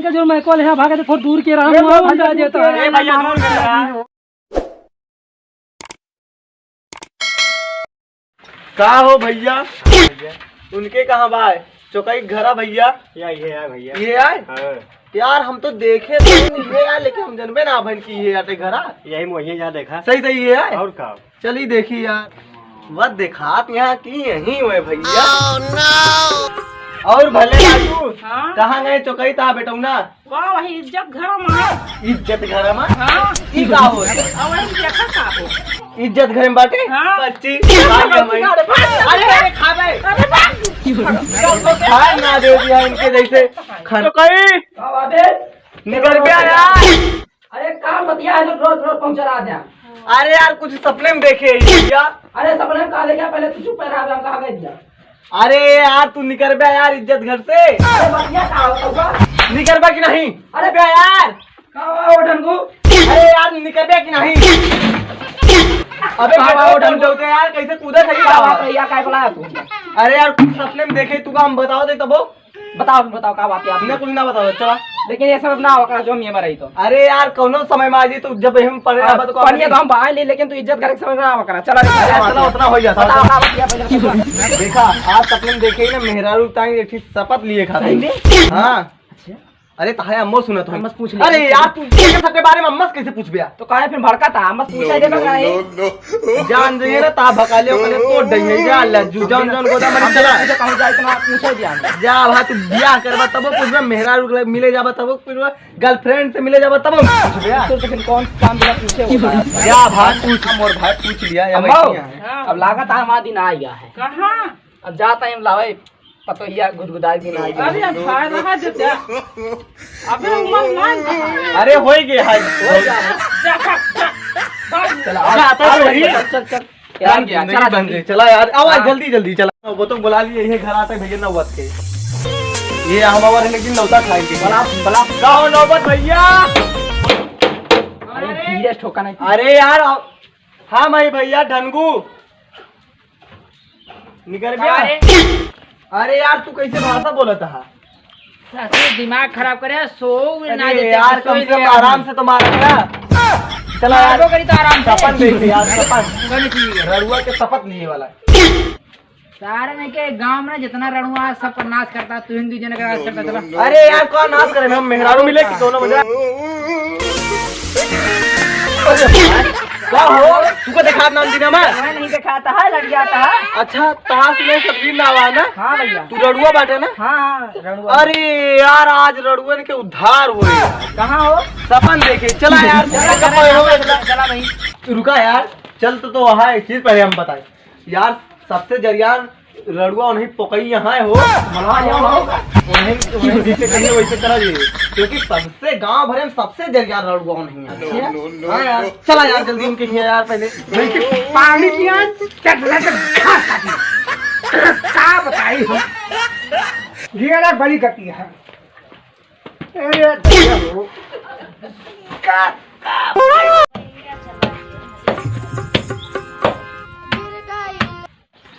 जो मैं कॉल है भागे तो थोड़ा दूर के रहा हूं भैया देता है ए भैया दूर कर रहा का हो भैया उनके कहाँ बा चौकई घरा भैया ये आए भैया ये आए यार हम तो देखे तो ये आए लेकिन हम जनबे ना भन की ये आते घरा यही वही यहाँ देखा सही सही ये आए और का चलिए देखिए यार वह देखा यहाँ की यही हुए भैया और भले बाबू कहाँ गए चौकई ता बेटा ना वाह वही इज्जत घर में इज्जत घर में हाँ ई का हो देखा का हो इज्जत घर में बाटे हाँ। बच्ची अरे खाबे खाए ना दे दिया इनके जैसे चौकई निकल गया यार अरे काम बतिया है रोज रोज पहुंचा दे अरे यार कुछ सपने में देखे भैया अरे सपने में काले क्या पहले तू चुप रहा हम कहां गए दिया अरे यार तू निकल बे यार इज्जत घर से अरे बतिया का होगा निकल बे कि नहीं अरे बे यार का उठन को अरे यार निकल बे कि नहीं अबे बाबा उठन जाते यार कैसे कूदे सही भैया काय बुलाया तू अरे यार कुछ सपने में देखे तू का हम बताओ दे तब बताओ का बात है आपने कुछ ना बताओ चला लेकिन ये सब ना होगा जो मैं मरई तो अरे यार कौनो समय में आ जी तो जब हम पढ़े अब तो पढ़िए तो हम बाहर ले लेकिन तू इज्जत घर के समय ना होगा चला चला उतना हो जाता बताओ का बात है देखा आज सपने में देखे ही ना मेहरारू ताई एक शपथ लिए खाते हाँ अरे ताहे अम्मो सुना तो अम्मस पूछ अरे यार तू सबके बारे में अम्मस कैसे पूछ गया तो काहे फिर भड़का था अम्मस पूछा दे बका है जान दे ना ता भकाले ओकले तोड़ दई है जा लज्जू जान जान गोदा मरी चला मुझे कहीं जाए इतना पूछा दिया जा भा तू बियाह करबा तब पूछबा मेहरारू मिले जाबा तब पूछबा गर्लफ्रेंड से मिले जाबा तब पूछबा तो फिर कौन काम बिना पूछे होगा जा भा पूछ मोर भाई पूछ लिया या अब लागत है हमारा दिन आ गया है कहां अब जाता है हम लावे पतोहिया गुदगुदाई दिन आ गया अरे भाई रहा देते अबे उमर ना अरे होई गया है चला आता तो वही चल चल यार चला बन गई चला यार आवाज जल्दी जल्दी चला वो तो बुला लिए ये घर आते भैया नौबत के ये हम हमारे लेकिन नौता खाएंगे बला गाओ नौबत भैया अरे धीरे ठोका नहीं अरे यार हाँ भाई भैया ढनगू निकल गया अरे यार तू कैसे भाषा बोला था दिमाग खराब करे सो ना अरे देते यार कम से कम आराम से तो मारा क्या चला यार करी तो आराम से सपन देखे यार सपन रड़ुआ के शपथ लिए वाला सारे ने के गांव में जितना रणुआ सब पर नाश करता तू हिंदू जन का नाश करता चला अरे यार कौन नाश करे हम मेहरारू मिले कि दोनों बजा क्या हो तुमको देखा नाम दिना मैं नहीं दिखाता है लग जाता है अच्छा ताश में सब्जी ना आवा ना हाँ भैया तू रड़ुआ बाटे ना हाँ रड़ुआ अरे यार आज रड़ुअन के उद्धार हुए कहाँ हो सपन देखे चला यार चला भाई रुका यार चल तो वहाँ एक चीज पहले हम बताए यार सबसे जरियान रड़ुआ उन्हें पोकई यहाँ हो उन्हें जिसे कहिए वैसे करा जाइए क्योंकि सबसे गांव भरे में सबसे जरियान रड़ुआ उन्हें हाँ यार चला यार जल्दी उनके लिए यार पहले पानी पिया क्या बताई घेरा बड़ी गति है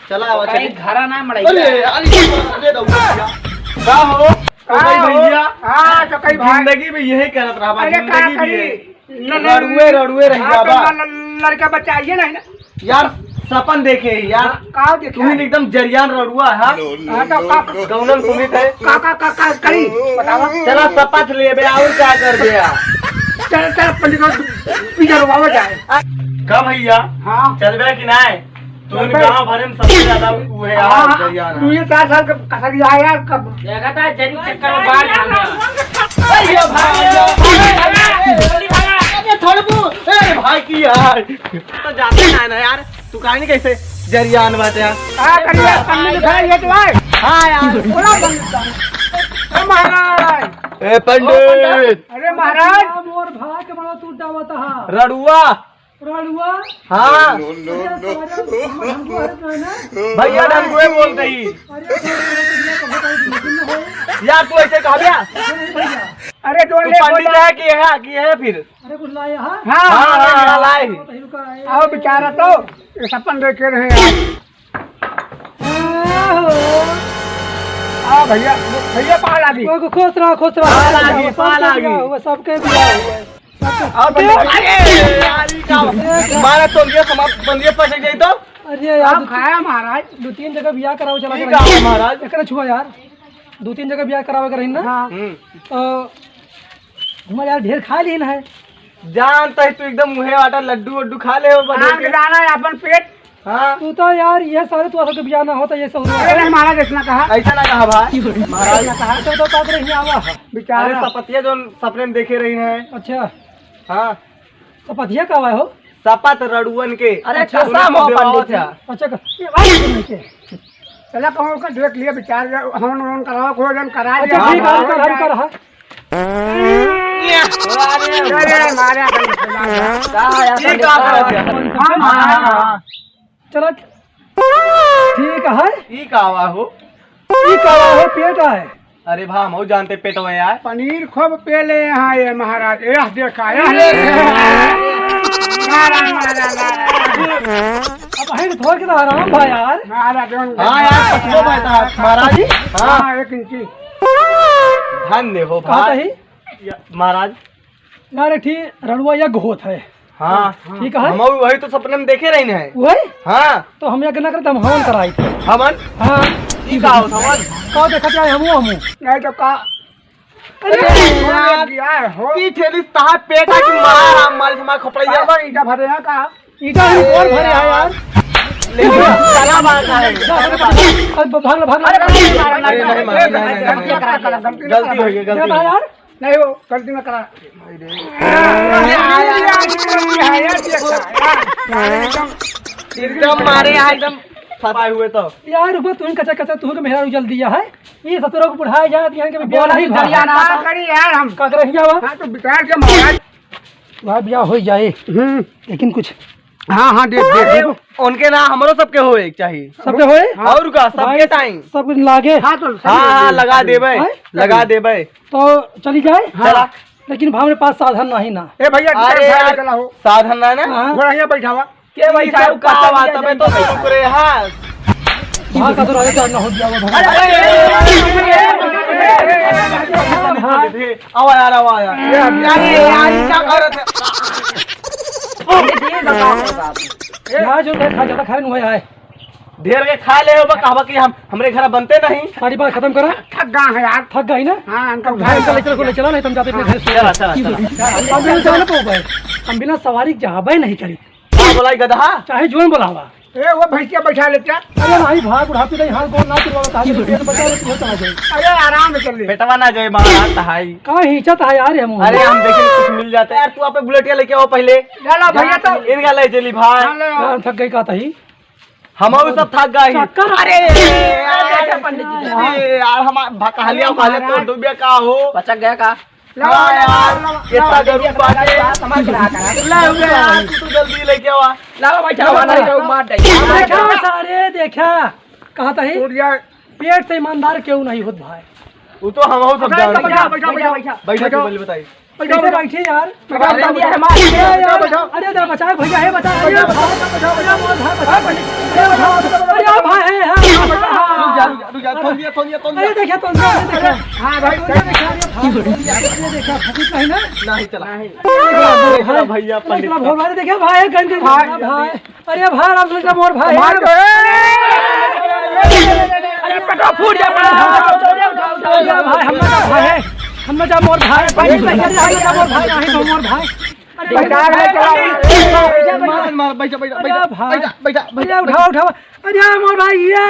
चला आवा चलिए घरा ना मड़ाई अरे दे दो का हो भैया हाँ तो कई भाई जिंदगी में यही करत रहा बा अरे का जिंदगी करी में रड़ुए रही बाबा लड़का बच्चा आइए ना यार सपन देखे यार का देखे तुम एकदम जरियान रड़ुआ है हाँ तो का गौनल सुमित है का करी बताओ चला शपथ ले बे और क्या कर दिया चल चल पंडित पीछे रुकावा जाए का भैया हाँ चल बे कि नहीं तुम गांव भरे में सबसे ज्यादा वो है यार जरियान तू ये 4 साल का कसर आया यार कब देखा था जरी चक्कर में बाहर अरे भाई थोड़बू ए भाई की यार तो जाते ना यार तू कहानी कैसे जरियान बात यार का करिए पंडित दिखाई ये तो है हाँ यार बोला पंडित महाराज ए पंडित अरे महाराज मोर भाई के बड़ा टूटा हुआ था रड़ुआ रड़ुआ हाँ भैया ढंगुए बोल रही यार तू ऐसे कहा गया अरे तू पंडित है कि है फिर अरे कुछ लाए हाँ हाँ लाए आओ बेचारा तो ये सपन देखे रहे हाँ भैया भैया पाल लागी खुश रहो पाल आगी वो सबके बिया हुआ है मारा तो ये समाप्त बंदिया पड़ जाए तो अरे यार खाया महाराज 2-3 जगह बिया कराओ चला ठीक है महाराज एकरा छुआ यार 2-3 जगह बिया करावे कर ना हाँ तो हमारे यार ढेर खा लीन है जानता है तू एकदम मुहे वाटा लड्डू वड्डू खा ले हो बने के जाना है अपन पेट हाँ तू तो यार ये सारे तू असल बिया ना होता ये सब अरे महाराज इतना कहा ऐसा ना कहा भाई महाराज कहा तो का करे ही आवा है अरे बेचारा सपतिया जो सपने में देखे रही हैं अच्छा हाँ तो पतिया का आवा हो सपत रड़ुअन के अरे अच्छा कसा मोह पंडित था अच्छा ये भाई सुन के चला कहूँ का देख लिया बेचारा हम करावा भोजन करा अच्छा ठीक है हम कर रहा अरे मारा चलो ठीक है ई कावा हो ई का हो पेट है अरे भा हम जानते पेट में यार पनीर खूब पेले यहाँ ये महाराज यह देखा अब है थोड़ के आराम भाई यार महाराज हाँ यार पछलो बैठा महाराज जी हाँ हाँ 1 इंची धन्य हो कहा भाई ही महाराज यार ठीक रणुआ या घोत है हाँ ठीक है हम वही तो सपने में देखे रही हैं वही हाँ तो हम ये करते हम हवन कराई थे हमन हाँ ई का हो हमन कहो देखा क्या हमू नहीं तो का यार हो की ठेली तहा पेटा की मार हम माल से मार खपड़िया पर ईटा भरे हैं का ईटा ही और भरे है यार लेकिन चला बात है भाग भाग अरे नहीं महाराज गलती हो गई गलती यार नहीं वो गलती में करा एकदम मारे यहाँ एकदम फसाए हुए तो यार रुको तुम कच्चा कच्चा तुम के मेहरा उजल दिया है ये सतरों को बुढ़ाया जात यहाँ के बिया नहीं दरिया ना करी यार हम का करे हिया हाँ तो विचार के महाराज वहाँ बिया हो जाए लेकिन कुछ हाँ हाँ देख देख उनके ना हमरो सबके होए चाहिए सबके होए और का सबके टाइम सब कुछ लागे हाँ तो हाँ लगा देबे हैं? लगा देबे तो चली जाए चला लेकिन भाव मेरे पास साधन नहीं ना ए भैया अरे यार चला हो साधन ना ना हाँ थोड़ा यहाँ बैठा हुआ के भाई चारू का बात तबे तो रुक रे हां वहाँ का तो राजा चढ़ना हो गया वो आवा यार आवा यार यार क्या कर रहे यहाँ जो खा ज्यादा खाए हुआ है ढेर के खा ले हो कहवा कि हम हमरे घर बनते नहीं सारी बात खत्म करा थक गा है यार थक गई ना हाँ उनका भाई अंकल लेकर को ले चला नहीं तुम जाते अपने घर से चला चला हम बिना जाने को गए हम बिना सवारी जहाबे नहीं करी क्या बोलाई गधा चाहे जोन बोलावा ए वो भैंसिया बैठा लेते अरे नहीं भाग बुढ़ापी नहीं हाल कौन ना करवा ताकि पेट बचा ले तो चला जाए अरे आराम से चल ले बेटवा ना जाए महाराज तहाई कहाँ हिचत है यार हम अरे हम देखें कुछ मिल जाता है यार तू आपे बुलेटिया लेके आओ पहले चलो भैया तो इनका ले चली भाई यार थक गई का तही हम सब थक गए चक्कर अरे पंडित जी यार हम कहलिया कहले तो डूबिया का हो बचक गया का हाँ यार इतना गरीब बाटे ले हुए यार तू जल्दी लेके आवा लाओ भाई चलो वाला मार दे देखा सारे देखा कहा था टूट जाए पेट से ईमानदार क्यों नहीं होत भाई वो तो हम सब जान बैठा बैठा बैठा बैठा तू बोली बताई कैसे बैठे यार बैठो अरे अरे बचा भैया है बचा अरे भाई है रुक जा अरे देखा तो हाँ भाई देखा फकीर नहीं ना नहीं चला भैया पंडित भगवान देखा भाई गन भाई अरे भाई राम कृष्ण मोर भाई अरे पटो फूट जा भाई हम ना भाई है हम जा मोर भाई मोर भाई नहीं मोर भाई मार बैठा बैठा अरे उठाओ उठाओ अरे मोर भाई ये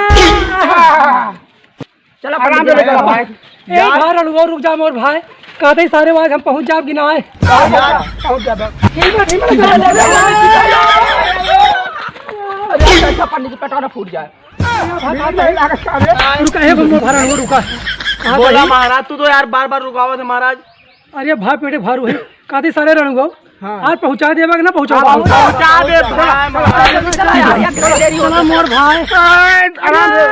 चलो आराम से लेकर भाई ए भाई रुक जा मोर भाई कहते सारे बात हम पहुंच जाब कि ना आए पहुंच जा ठीक है अरे ऐसा पंडित जी पेट फूट जाए रुका है मोर भाई रुका बोला महाराज तू तो यार बार बार रुकावत है महाराज अरे भाई पेटे भारू है कहते सारे रणगो आज पहुंचा देगा कि ना पहुंचा पहुंचा दे चला मोर भाई आराम से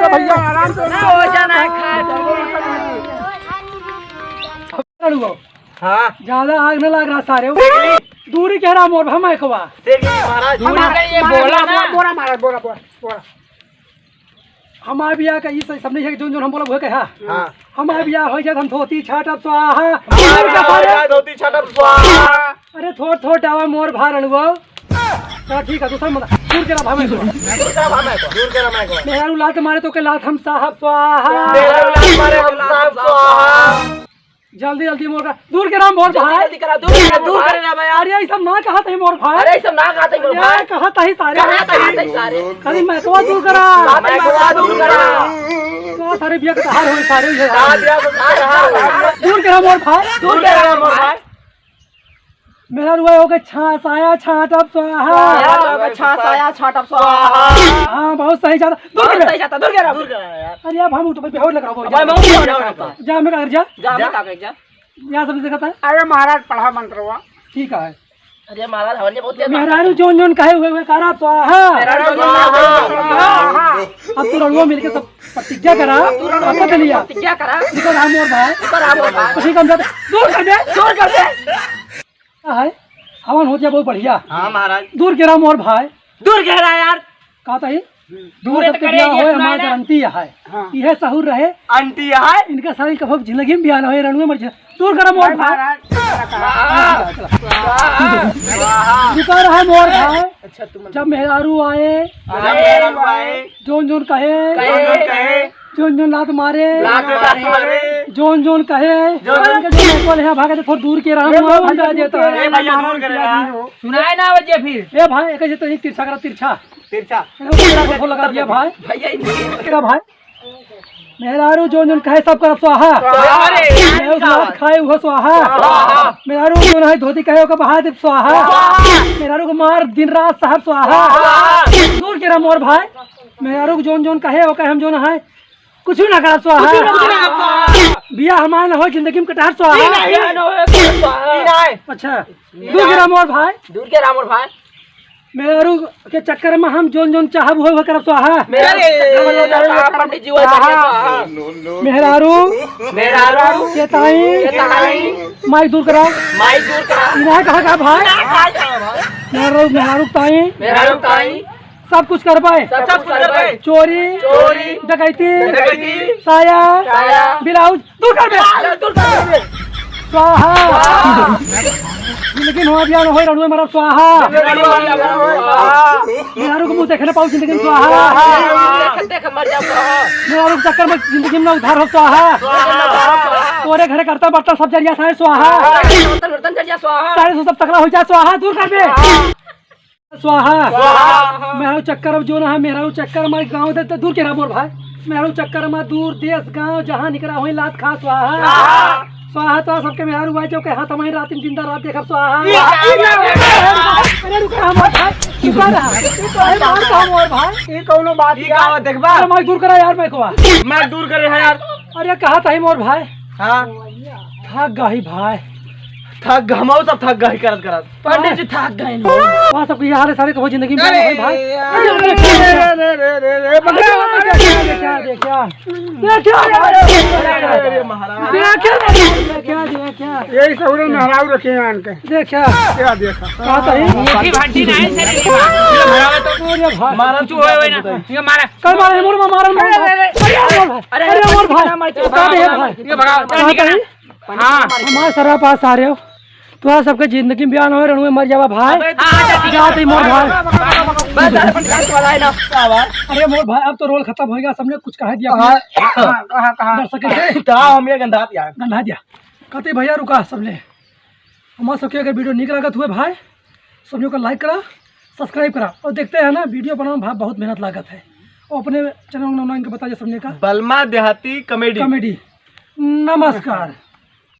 भैया आराम से हो जाना है रणगो हाँ ज्यादा आग न लग रहा सारे दूरी कह रहा मोर भाई मैकवा देख महाराज बोला बोला मारा बोला बोला हमारे बिया का ई सब नहीं है जो हम बोलब है कहा हां हमारे बिया हो जात हम धोती छाटब स्वाहा धोती छाटब स्वाहा। अरे थोड़ थोड़ डावा मोर भारण वो चल ठीक है दूसरा मत दूर के भामे को दूर के रमाय को मेरा लात मारे तो के लात हम साहब स्वाहा मेरा लाल मारे हम साहब स्वाहा। जल्दी जल्दी मोर का दूर के राम मोर भाई जल्दी करा दूर करे ना यार। अरे ये सब ना कहा था मोर भाई अरे सब ना कहते मोर भाई ये कहा था ही सारे कहते सारे खाली मैं तो दूर करा मैं को दूर करा तो सारे बिया के हार होए सारे ये दिया तो रहा दूर के राम मोर भाई दूर के रहा मोर भाई। मेरा रुआ हो गया छाया छाटब स्वाहा यार छास आया छाटब स्वाहा। हाँ बहुत सही जाता दूर दूर के सही जाता दूर करा यार अरे अब हम तो बेहोश लग रहा हो भाई मैं भी जा मैं कर जा जा मैं का जा। यहाँ सब दिखाता है अरे महाराज पढ़ा मंत्र हुआ। ठीक है अरे महाराज हमने बहुत मेहरारू जोन जोन कहे हुए करा स्वाहा हां अब तू रंगो मिलके सब प्रतिज्ञा करा पता लिया क्या करा निकल राम और भाई करा मोर भाई ठीक हम जाते दूर कर दे है हवन हो गया बहुत बढ़िया हां महाराज दूर के राम और भाई दूर कह रहा यार कहा था ही दूर सबके तो बियाह करेंगे, होए सुनाए हमार ना। गारंटी है यह सहूर रहे आंटी है इनका सारी कब जिंदगी में बियाह होए रणुए मर जाए दूर कर मोर भाई रुका रहा मोर भाई अच्छा तुम जब मेहरारू आए आए जोन जोन कहे कहे जोन जोन लात मारे मारे जोन जोन कहे जोन है भागे थोड़ा दूर के रहा भगा देता ए है भैया दूर करेगा सुनाए ना बजे फिर ए भाई एक तो एक तिरछा करा तिरछा तिरछा को लगा दिया भाई भैया क्या भाई मेहरारू जोन जोन कहे सब कर स्वाहा मैं उस रात खाए हुआ स्वाहा मेहरारू जोन है धोती कहे का बहा दे स्वाहा मेहरारू को मार दिन रात साहब स्वाहा दूर के मोर भाई मेहरारू को जोन जोन कहे हो कहे हम जोन है कुछ भी ना करा स्वाहा बिया हमारा ना हो जिंदगी में कटार स्वाहा अच्छा दूर के मोर भाई दूर के रामोर भाई मेहरारू के चक्कर में हम जोन जोन चाहब हो करब स्वाहा पंडित जी वो मेहरारू के ताई माई दूर करा माई दूर करा इन्हें कहा भाई मेहरारू ताई मेरा ताई सब कुछ कर पाए सब कर भाई चोरी डकैती डकैती साया साया ब्लाउज दूर कर दे दूर कर स्वाहा लेकिन हो बिया न होय रणुए मरब स्वाहा मेहरारू को मुंह देखने पाऊ जिंदगी में स्वाहा देख मर जाओ मेहरारू के चक्कर में जिंदगी में उधार हो स्वाहा तोरे घरे करता बर्तन सब जरिया सारे स्वाहा बर्तन चढ़ जा स्वाहा सारे सब तकड़ा हो जाए स्वाहा दूर कर दे स्वाहा मेहरारू चक्कर अब जो ना है मेहरारू चक्कर में गाँव दे दूर के मोर भाई मेहरारू चक्कर में दूर देश गाँव जहाँ निकला हुई लात खा स्वाहा स्वाहा तो सबके मेहरारू भाई जो के हाथ हमारी रात जिंदा रात देखब स्वाहा अरे रुका हमार भाई रुका रहा मोर भाई ये कौनो बात ही का देखबा मैं दूर करा यार मैं को मैं दूर करे है यार अरे कहा था मोर भाई हां थक गई भाई थक हमहू सब थक गए करत करत पंडित जी थक गए वहाँ सब ये हाल सारे कहो जिंदगी में भाई यही सब मेहरारू रखे हैं आन के देखा क्या देखा कहा था ये भट्टी नहीं से मारा तू होए ना ये मारा कल मारे मोर मारा अरे मोर भाई ये भगा हां हमारे सरा पास आ रहे हो तो सबके जिंदगी में बयान हो रणुए मर जावा भाई जाते मोर भाई बस पंडित वाला है ना अरे मोर भाई अब तो रोल खत्म हो गया सबने कुछ कह दिया कहां दर्शक ता हम ये गंधा दिया गंधा दिया कहते भैया रुका सबने हमारे सबके अगर वीडियो निक लागत हुए भाई सभी को लाइक करा सब्सक्राइब करा और देखते हैं ना वीडियो बनाने में बहुत मेहनत लागत है और अपने चैनल को बता दिया सबने का बलमा देहाती कॉमेडी कॉमेडी नमस्कार।